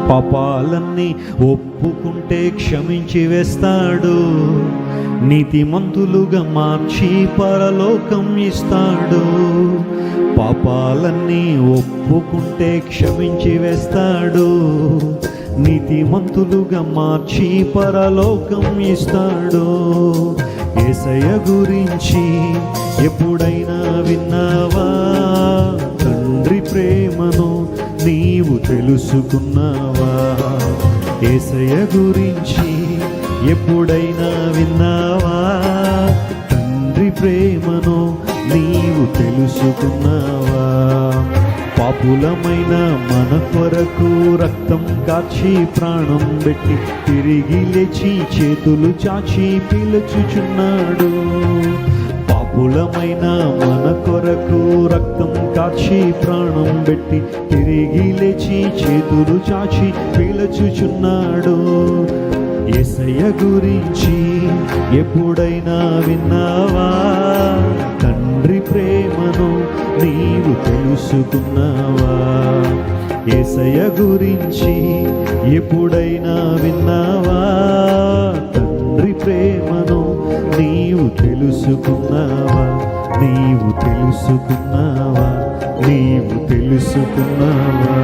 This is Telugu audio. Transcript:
పాపాలన్నీ ఒప్పుకుంటే క్షమించి వేస్తాడు, నీతిమంతులుగా మార్చి పరలోకం ఇస్తాడు. పాపాలన్నీ ఒప్పుకుంటే క్షమించి వేస్తాడు, నీతిమంతులుగా మార్చి పరలోకం ఇస్తాడు. యేసయ్య గురించి ఎప్పుడైనా విన్నావా? తండ్రి ప్రేమను నీవు తెలుసుకున్నావా? యేసయ్య గురించి ఎప్పుడైనా విన్నావా? తండ్రి ప్రేమను నీవు తెలుసుకున్నావా? పాపులమైన మన కొరకు రక్తం కాచి ప్రాణం పెట్టి తిరిగి లేచి చేతులు చాచి పిలుచుచున్నాడు. పాపులమైన మన కొరకు రక్తం కాచి ప్రాణం పెట్టి తిరిగి లేచి చేతులు చాచి పిలుచుచున్నాడు. యేసయ్య గురించి ఎప్పుడైనా విన్నావా? తండ్రి ప్రేమను నీవు తెలుసుకున్నావా? యేసయ్య గురించి ఎప్పుడైనా విన్నావా? తండ్రి ప్రేమను నీవు తెలుసుకున్నావా? నీవు తెలుసుకున్నావా? నీవు తెలుసుకున్నావా?